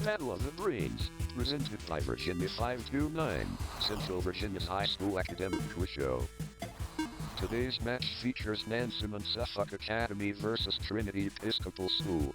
Battle of the Brains, presented by Virginia 529, Central Virginia's high school academic quiz show. Today's match features Nansemond-Suffolk Academy versus Trinity Episcopal School.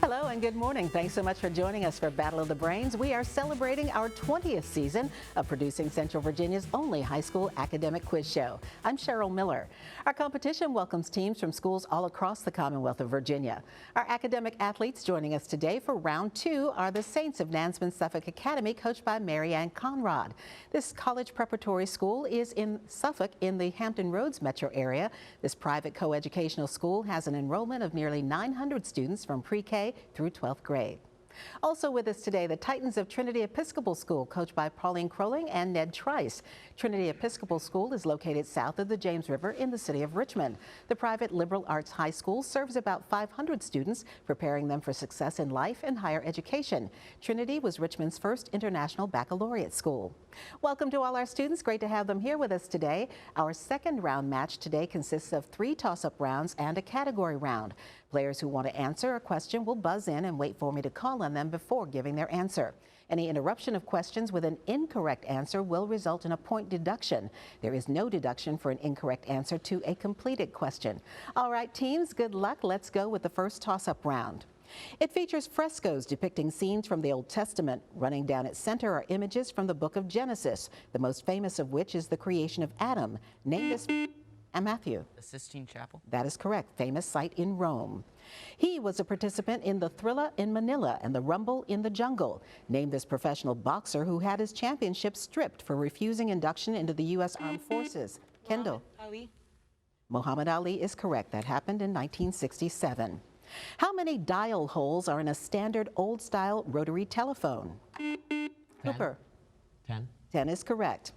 Hello and good morning. Thanks so much for joining us for Battle of the Brains. We are celebrating our 20th season of producing Central Virginia's only high school academic quiz show. I'm Cheryl Miller. Our competition welcomes teams from schools all across the Commonwealth of Virginia. Our academic athletes joining us today for round two are the Saints of Nansemond-Suffolk Academy, coached by Mary Ann Conrad. This college preparatory school is in Suffolk in the Hampton Roads metro area. This private coeducational school has an enrollment of nearly 900 students from pre-K through 12th grade. Also with us today, the Titans of Trinity Episcopal School, coached by Pauline Crowling and Ned Trice. Trinity Episcopal School is located south of the James River in the city of Richmond. The private liberal arts high school serves about 500 students, preparing them for success in life and higher education. Trinity was Richmond's first international baccalaureate school. Welcome to all our students. Great to have them here with us today. Our second round match today consists of 3 toss-up rounds and a category round. Players who want to answer a question will buzz in and wait for me to call on them before giving their answer. Any interruption of questions with an incorrect answer will result in a point deduction. There is no deduction for an incorrect answer to a completed question. All right, teams, good luck. Let's go with the first toss-up round. It features frescoes depicting scenes from the Old Testament. Running down its center are images from the book of Genesis, the most famous of which is the creation of Adam. Name this. And Matthew. The Sistine Chapel. That is correct. Famous site in Rome. He was a participant in the Thrilla in Manila and the Rumble in the Jungle. Name this professional boxer who had his championship stripped for refusing induction into the U.S. Armed Forces. Kendall. Ali. Muhammad Ali is correct. That happened in 1967. How many dial holes are in a standard old-style rotary telephone? 10. Cooper. 10. 10 is correct.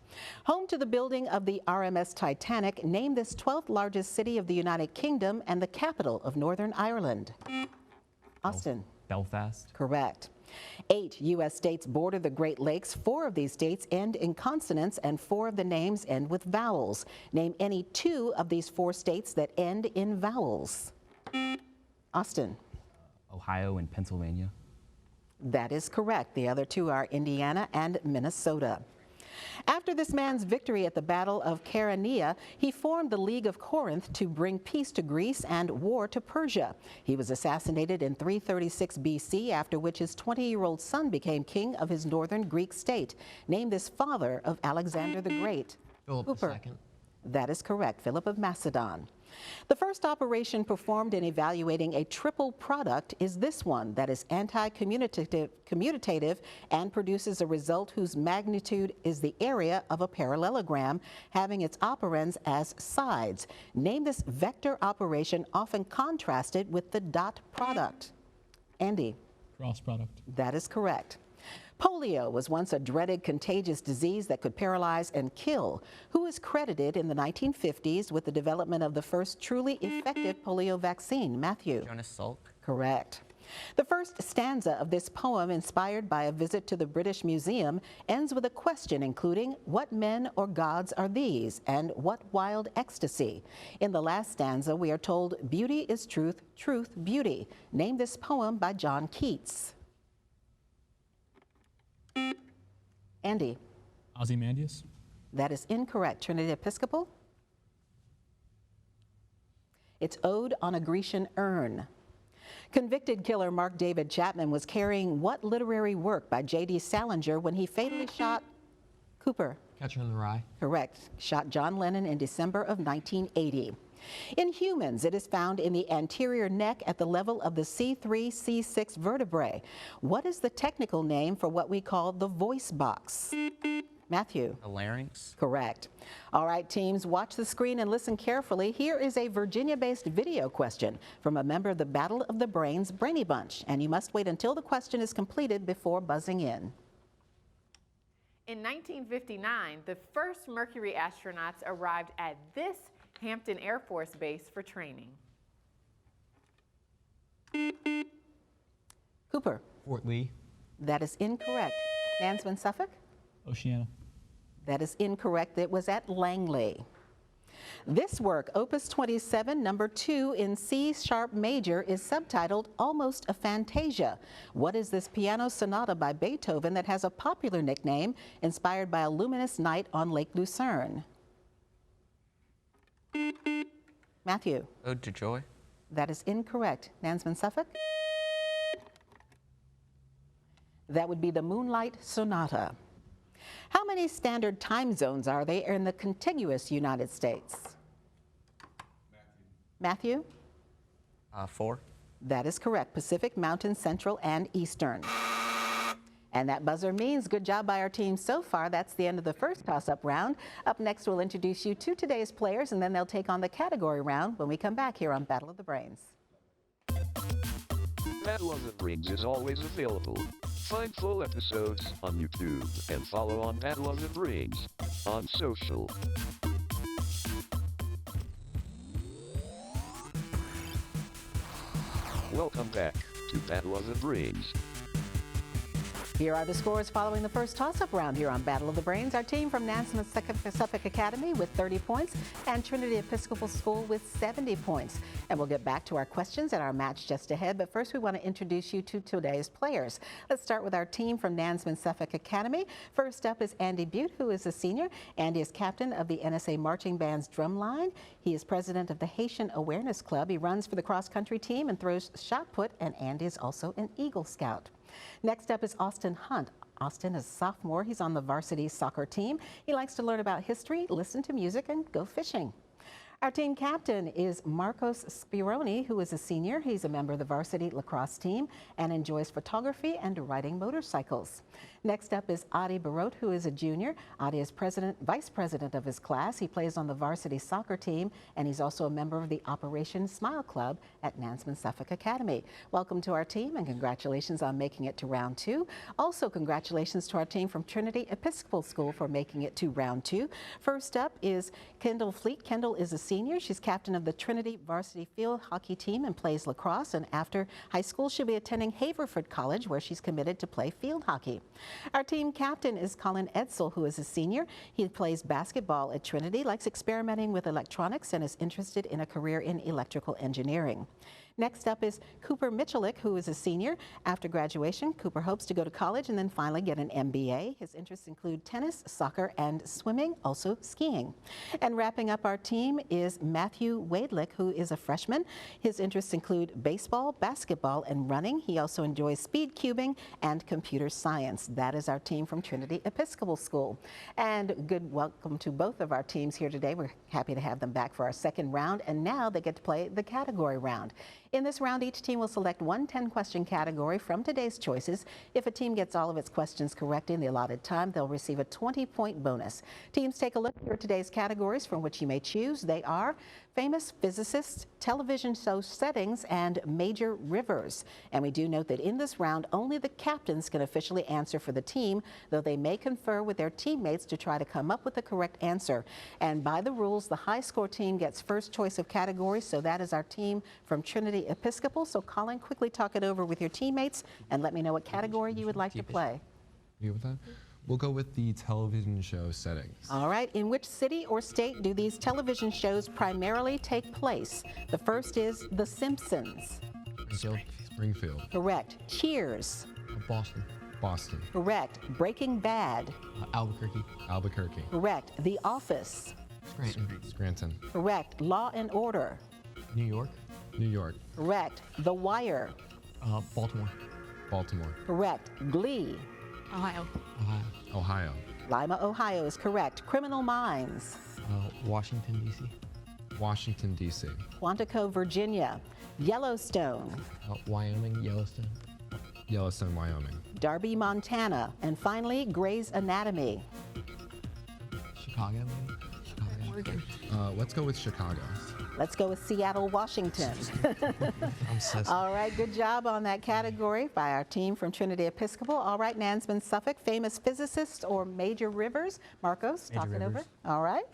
Home to the building of the RMS Titanic, name this 12th largest city of the United Kingdom and the capital of Northern Ireland. Austin. Belfast. Correct. 8 U.S. states border the Great Lakes. 4 of these states end in consonants and 4 of the names end with vowels. Name any 2 of these 4 states that end in vowels. Austin. Ohio and Pennsylvania. That is correct. The other 2 are Indiana and Minnesota. After this man's victory at the Battle of Chaeronea, he formed the League of Corinth to bring peace to Greece and war to Persia. He was assassinated in 336 BC, after which his 20-year-old son became king of his northern Greek state. Name this father of Alexander the Great. Philip Cooper. II. That is correct. Philip of Macedon. The first operation performed in evaluating a triple product is this one that is commutative and produces a result whose magnitude is the area of a parallelogram, having its operands as sides. Name this vector operation often contrasted with the dot product. Andy. Cross product. That is correct. Polio was once a dreaded contagious disease that could paralyze and kill. Who is credited in the 1950s with the development of the first truly effective polio vaccine? Matthew. Jonas Salk. Correct. The first stanza of this poem, inspired by a visit to the British Museum, ends with a question including, what men or gods are these, and what wild ecstasy? In the last stanza, we are told, beauty is truth, truth, beauty. Name this poem by John Keats. Andy. Ozymandias. That is incorrect. Trinity Episcopal. It's Ode on a Grecian Urn. Convicted killer Mark David Chapman was carrying what literary work by J.D. Salinger when he fatally shot Cooper? Catcher in the Rye. Correct. Shot John Lennon in December of 1980. In humans, it is found in the anterior neck at the level of the C3-C6 vertebrae. What is the technical name for what we call the voice box? Matthew. The larynx. Correct. All right, teams, watch the screen and listen carefully. Here is a Virginia-based video question from a member of the Battle of the Brains Brainy Bunch, and you must wait until the question is completed before buzzing in. In 1959, the first Mercury astronauts arrived at this Hampton Air Force Base for training. Cooper. Fort Lee. That is incorrect. Nansemond-Suffolk? Oceana. That is incorrect. It was at Langley. This work, Opus 27, number 2 in C sharp major, is subtitled Almost a Fantasia. What is this piano sonata by Beethoven that has a popular nickname inspired by a luminous night on Lake Lucerne? Matthew. Ode to Joy. That is incorrect. Nansemond-Suffolk? That would be the Moonlight Sonata. How many standard time zones are there in the contiguous United States? Matthew? 4. That is correct. Pacific, Mountain, Central, and Eastern. And that buzzer means good job by our team so far. That's the end of the first toss-up round. Up next, we'll introduce you to today's players, and then they'll take on the category round when we come back here on Battle of the Brains. Battle of the Brains is always available. Find full episodes on YouTube and follow on Battle of the Brains on social. Welcome back to Battle of the Brains. Here are the scores following the first toss-up round here on Battle of the Brains. Our team from Nansemond-Suffolk Academy with 30 points and Trinity Episcopal School with 70 points. And we'll get back to our questions and our match just ahead. But first, we want to introduce you to today's players. Let's start with our team from Nansemond-Suffolk Academy. First up is Andy Butte, who is a senior. Andy is captain of the NSA Marching Band's drumline. He is president of the Haitian Awareness Club. He runs for the cross-country team and throws shot put. And Andy is also an Eagle Scout. Next up is Austin Hunt. Austin is a sophomore. He's on the varsity soccer team. He likes to learn about history, listen to music, and go fishing. Our team captain is Marcos Spironi, who is a senior. He's a member of the varsity lacrosse team and enjoys photography and riding motorcycles. Next up is Adi Barot, who is a junior. Adi is vice president of his class. He plays on the varsity soccer team, and he's also a member of the Operation Smile Club at Nansemond-Suffolk Academy. Welcome to our team, and congratulations on making it to round 2. Also, congratulations to our team from Trinity Episcopal School for making it to round 2. First up is Kendall Fleet. Kendall is a senior. She's captain of the Trinity varsity field hockey team and plays lacrosse, and after high school, she'll be attending Haverford College, where she's committed to play field hockey. Our team captain is Colin Edsel, who is a senior. He plays basketball at Trinity, likes experimenting with electronics, and is interested in a career in electrical engineering. Next up is Cooper Mitchellick, who is a senior. After graduation, Cooper hopes to go to college and then finally get an MBA. His interests include tennis, soccer, and swimming, also skiing. And wrapping up our team is Matthew Wadelick, who is a freshman. His interests include baseball, basketball, and running. He also enjoys speed cubing and computer science. That is our team from Trinity Episcopal School. And good welcome to both of our teams here today. We're happy to have them back for our second round, and now they get to play the category round. In this round, each team will select one 10-question category from today's choices. If a team gets all of its questions correct in the allotted time, they'll receive a 20-point bonus. Teams, take a look at today's categories from which you may choose. They are famous physicists, television show settings, and major rivers. And we do note that in this round, only the captains can officially answer for the team, though they may confer with their teammates to try to come up with the correct answer. And by the rules, the high score team gets first choice of categories, so that is our team from Trinity Episcopal. So Colin, quickly talk it over with your teammates and let me know what category you would like to play. You with that? We'll go with the television show settings. All right. In which city or state do these television shows primarily take place? The first is The Simpsons. Springfield. Correct. Cheers. Boston. Boston. Correct. Breaking Bad. Albuquerque. Albuquerque. Correct. The Office. Scranton. Correct. Law and Order. New York. New York. Correct. The Wire. Baltimore. Baltimore. Correct. Glee. Ohio. Ohio. Lima, Ohio is correct. Criminal Minds. Washington, D.C. Washington, D.C. Quantico, Virginia. Yellowstone. Wyoming, Yellowstone. Yellowstone, Wyoming. Darby, Montana. And finally, Grey's Anatomy. Chicago, maybe? Chicago. Oregon. Let's go with Chicago. Let's go with Seattle, Washington. I'm so All right, good job on that category by our team from Trinity Episcopal. All right, Nansemond-Suffolk, famous physicists or major rivers. Marcos, talk it over. All right.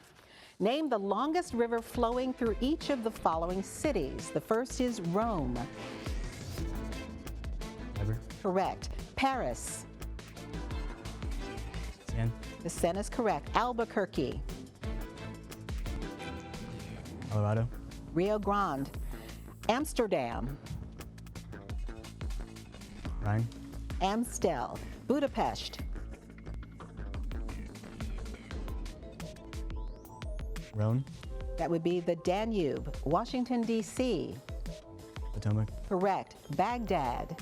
Name the longest river flowing through each of the following cities. The first is Rome. Ever. Correct. Paris. Seine. The Seine is correct. Albuquerque. Colorado. Rio Grande. Amsterdam. Rhine. Amstel. Budapest. Rhone. That would be the Danube. Washington, D.C. Potomac. Correct. Baghdad.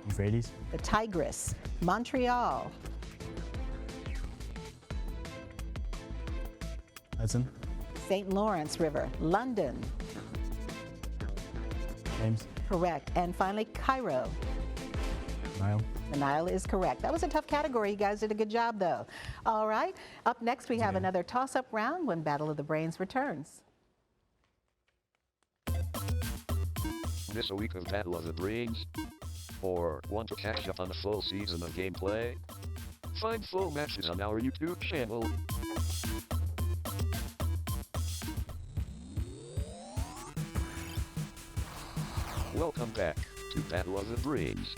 Euphrates. The Tigris. Montreal. Hudson. St. Lawrence River. London. James. Correct. And finally, Cairo. Nile. The Nile is correct. That was a tough category. You guys did a good job, though. All right. Up next, we have another toss-up round when Battle of the Brains returns. This a week of Battle of the Brains? Or want to catch up on a full season of gameplay? Find full matches on our YouTube channel. Welcome back to Battle of the Brains.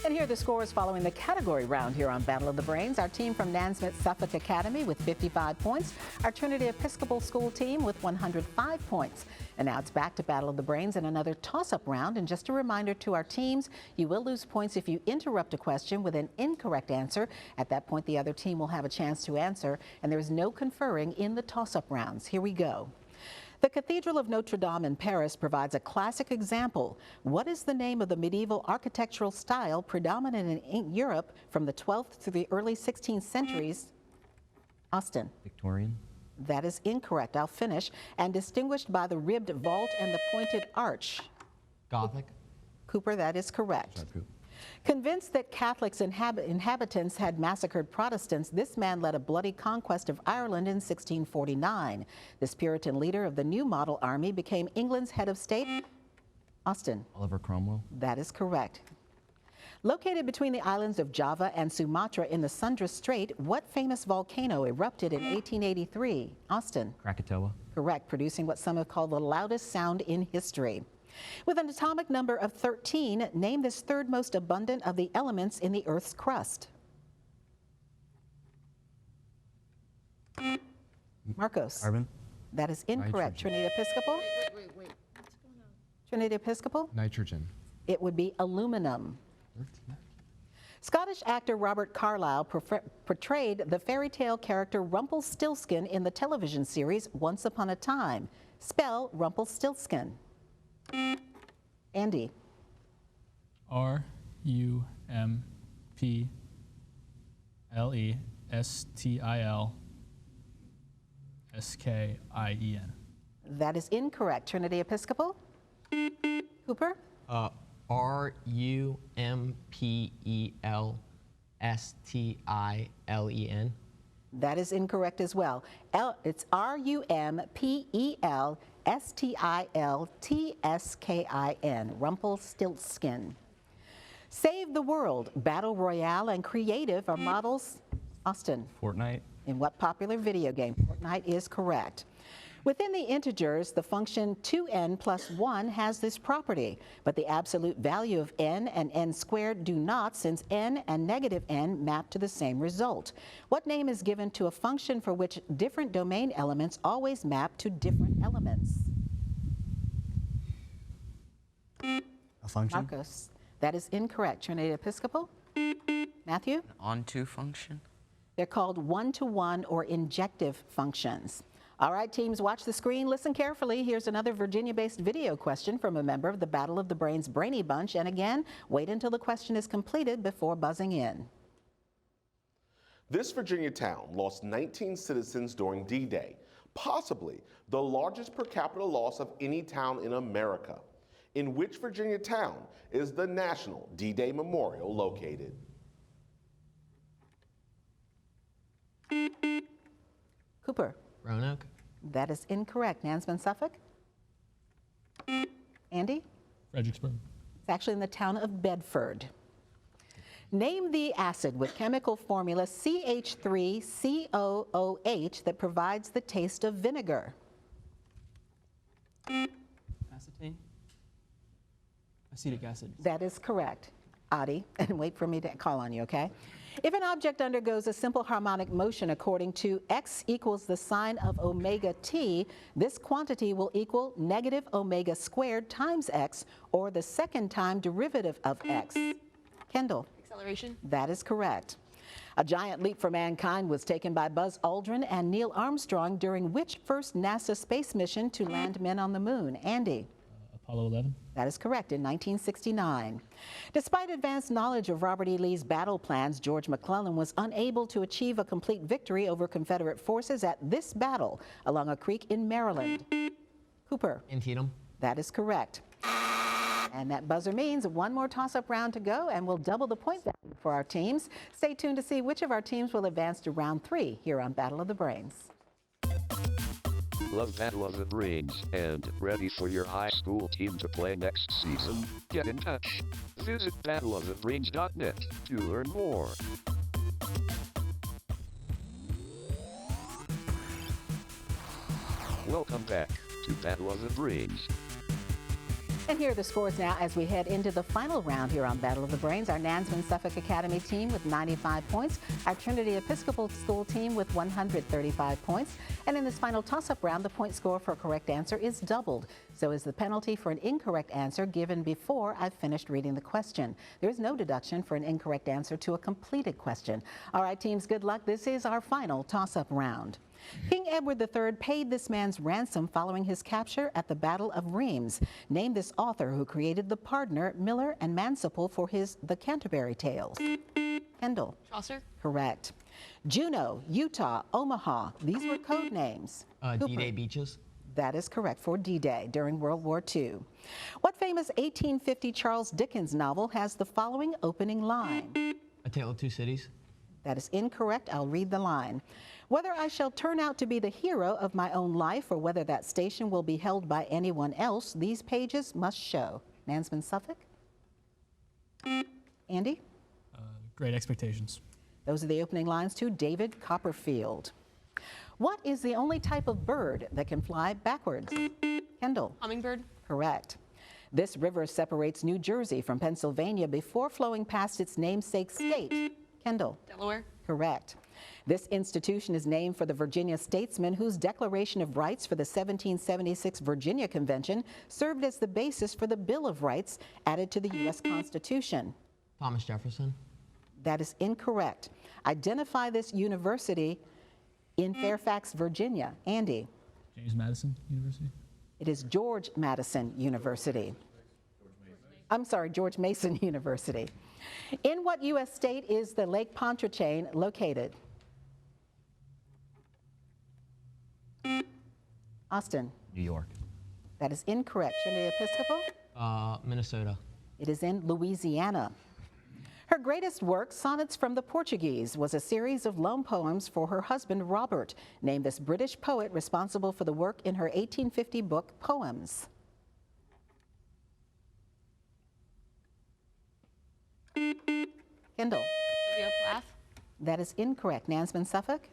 And here are the scores following the category round here on Battle of the Brains. Our team from Nansemond-Suffolk Academy with 55 points. Our Trinity Episcopal School team with 105 points. And now it's back to Battle of the Brains and another toss-up round. And just a reminder to our teams, you will lose points if you interrupt a question with an incorrect answer. At that point, the other team will have a chance to answer. And there is no conferring in the toss-up rounds. Here we go. The Cathedral of Notre Dame in Paris provides a classic example. What is the name of the medieval architectural style predominant in Europe from the 12th to the early 16th centuries? Austin. Victorian. That is incorrect. I'll finish. And distinguished by the ribbed vault and the pointed arch. Gothic. Cooper, that is correct. Convinced that Catholics inhabitants had massacred Protestants, this man led a bloody conquest of Ireland in 1649. This Puritan leader of the New Model Army became England's head of state. Austin. Oliver Cromwell. That is correct. Located between the islands of Java and Sumatra in the Sunda Strait, what famous volcano erupted in 1883? Austin. Krakatoa. Correct, producing what some have called the loudest sound in history. With an atomic number of 13, name this third most abundant of the elements in the Earth's crust. Marcos. Carbon. That is incorrect. Nitrogen. Trinity Episcopal? Wait. What's going on? Trinity Episcopal? Nitrogen. It would be aluminum. Scottish actor Robert Carlyle portrayed the fairy tale character Rumpelstiltskin in the television series Once Upon a Time. Spell Rumpelstiltskin. Andy. Rumpelstiltskin. That is incorrect. Trinity Episcopal? Cooper? Rumpelstillen. That is incorrect as well. It's Rumpelstiltskin. Rumpelstiltskin. Save the World, Battle Royale, and Creative are models. Austin. Fortnite. In what popular video game? Fortnite is correct. Within the integers, the function 2n plus 1 has this property, but the absolute value of n and n squared do not, since n and negative n map to the same result. What name is given to a function for which different domain elements always map to different elements? A function. Marcos. That is incorrect. Trinity Episcopal? Matthew? An onto function? They're called one-to-one or injective functions. All right, teams, watch the screen. Listen carefully. Here's another Virginia-based video question from a member of the Battle of the Brains Brainy Bunch. And again, wait until the question is completed before buzzing in. This Virginia town lost 19 citizens during D-Day, possibly the largest per capita loss of any town in America. In which Virginia town is the National D-Day Memorial located? Cooper. Roanoke. That is incorrect. Nansemond-Suffolk? Andy? Fredericksburg. It's actually in the town of Bedford. Name the acid with chemical formula CH3COOH that provides the taste of vinegar. Acetane? Acetic acid. That is correct. Adi, and wait for me to call on you, okay? If an object undergoes a simple harmonic motion according to x equals the sine of omega t, this quantity will equal negative omega squared times x, or the second time derivative of x. Kendall? Acceleration. That is correct. A giant leap for mankind was taken by Buzz Aldrin and Neil Armstrong during which first NASA space mission to land men on the moon? Andy? Apollo 11. That is correct, in 1969. Despite advanced knowledge of Robert E. Lee's battle plans, George McClellan was unable to achieve a complete victory over Confederate forces at this battle along a creek in Maryland. Cooper? Antietam. That is correct. And that buzzer means one more toss-up round to go, and we'll double the point value for our teams. Stay tuned to see which of our teams will advance to round 3 here on Battle of the Brains. Love Battle of the Brains and ready for your high school team to play next season? Get in touch. Visit battleofthebrains.net to learn more. Welcome back to Battle of the Brains. And here are the scores now as we head into the final round here on Battle of the Brains. Our Nansemond-Suffolk Academy team with 95 points, our Trinity Episcopal School team with 135 points. And in this final toss-up round, the point score for a correct answer is doubled. So is the penalty for an incorrect answer given before I've finished reading the question. There is no deduction for an incorrect answer to a completed question. All right, teams, good luck. This is our final toss-up round. King Edward III paid this man's ransom following his capture at the Battle of Rheims. Name this author who created The Pardoner, Miller, and Mansfield for his The Canterbury Tales. Kendall? Chaucer. Correct. Juneau, Utah, Omaha. These were code names. D-Day beaches. That is correct, for D-Day during World War II. What famous 1850 Charles Dickens novel has the following opening line? A Tale of Two Cities. That is incorrect. I'll read the line. Whether I shall turn out to be the hero of my own life or whether that station will be held by anyone else, these pages must show. Nansemond-Suffolk? Andy? Great Expectations. Those are the opening lines to David Copperfield. What is the only type of bird that can fly backwards? Kendall? Hummingbird. Correct. This river separates New Jersey from Pennsylvania before flowing past its namesake state. Kendall? Delaware. Correct. This institution is named for the Virginia statesman whose Declaration of Rights for the 1776 Virginia Convention served as the basis for the Bill of Rights added to the U.S. Constitution. Thomas Jefferson. That is incorrect. Identify this university in Fairfax, Virginia. Andy? James Madison University. It is George Madison University. I'm sorry, George Mason University. In what U.S. state is the Lake Pontchartrain located? Austin? New York. That is incorrect. Trinity Episcopal? Minnesota. It is in Louisiana. Her greatest work, Sonnets from the Portuguese, was a series of love poems for her husband, Robert. Name this British poet responsible for the work in her 1850 book, Poems. Kendall? Sylvia Plath. That is incorrect. Nansemond-Suffolk?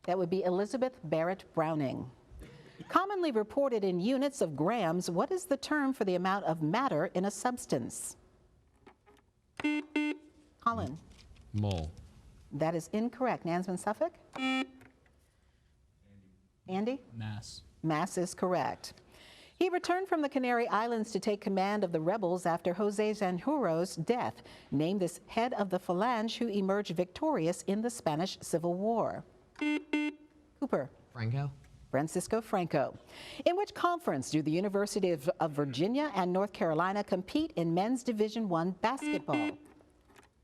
That would be Elizabeth Barrett Browning. Commonly reported in units of grams, what is the term for the amount of matter in a substance? Colin? Mole. That is incorrect. Nansemond-Suffolk? Andy? Mass. Mass is correct. He returned from the Canary Islands to take command of the rebels after Jose Sanjuro's death. Name this head of the Falange who emerged victorious in the Spanish Civil War. Cooper? Franco. Francisco Franco. In which conference do the University of Virginia and North Carolina compete in men's Division I basketball?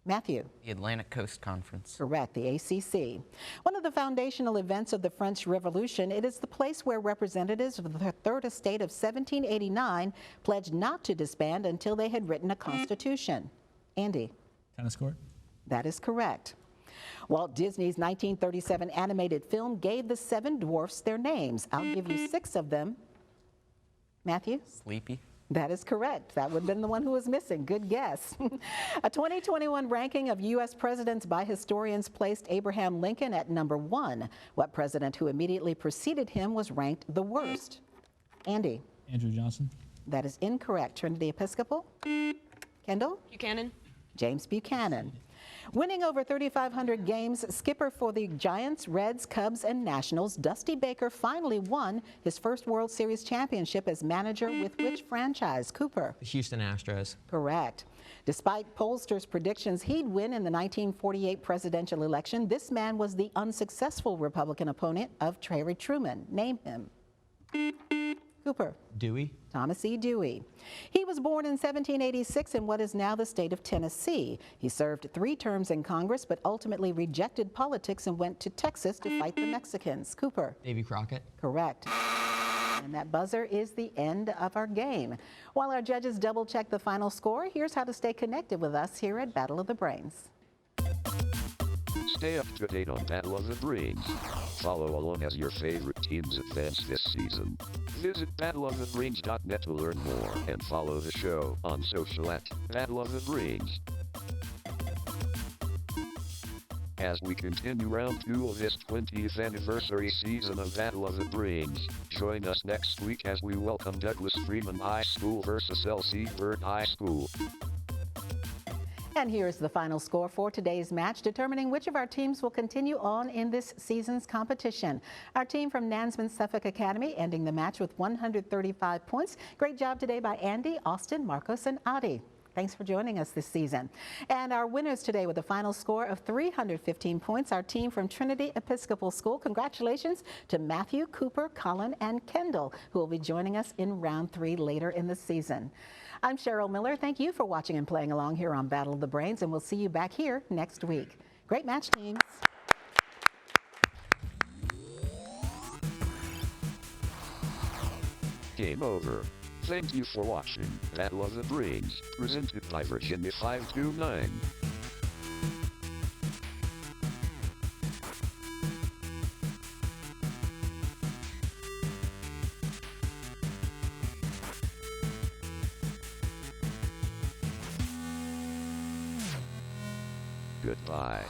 Matthew? The Atlantic Coast Conference. Correct, the ACC. One of the foundational events of the French Revolution, it is the place where representatives of the Third Estate of 1789 pledged not to disband until they had written a constitution. Andy? Tennis court. That is correct. Walt Disney's 1937 animated film gave the seven dwarfs their names. I'll give you 6 of them. Matthew? Sleepy. That is correct. That would have been the one who was missing. Good guess. A 2021 ranking of U.S. presidents by historians placed Abraham Lincoln at number 1. What president who immediately preceded him was ranked the worst? Andy? Andrew Johnson. That is incorrect. Trinity Episcopal? Kendall? Buchanan. James Buchanan. Winning over 3,500 games, skipper for the Giants, Reds, Cubs, and Nationals, Dusty Baker finally won his first World Series championship as manager with which franchise? Cooper. The Houston Astros. Correct. Despite pollsters' predictions he'd win in the 1948 presidential election, this man was the unsuccessful Republican opponent of Harry Truman. Name him. Cooper. Dewey. Thomas E. Dewey. He was born in 1786 in what is now the state of Tennessee. He served 3 terms in Congress, but ultimately rejected politics and went to Texas to fight the Mexicans. Cooper. Davy Crockett. Correct. And that buzzer is the end of our game. While our judges double-check the final score, here's how to stay connected with us here at Battle of the Brains. Stay up to date on Battle of the Brains. Follow along as your favorite teams advance this season. Visit battleofthebrains.net to learn more and follow the show on social at Battle of the Brains. As we continue round 2 of this 20th anniversary season of Battle of the Brains, join us next week as we welcome Douglas Freeman High School versus L.C. Bird High School. And here's the final score for today's match, determining which of our teams will continue on in this season's competition. Our team from Nansemond-Suffolk Academy ending the match with 135 points. Great job today by Andy, Austin, Marcos, and Adi. Thanks for joining us this season. And our winners today with a final score of 315 points, our team from Trinity Episcopal School. Congratulations to Matthew, Cooper, Colin, and Kendall, who will be joining us in round 3 later in the season. I'm Cheryl Miller. Thank you for watching and playing along here on Battle of the Brains, and we'll see you back here next week. Great match, teams. Game over. Thank you for watching Battle of the Brains, presented by Virginia 529. Goodbye.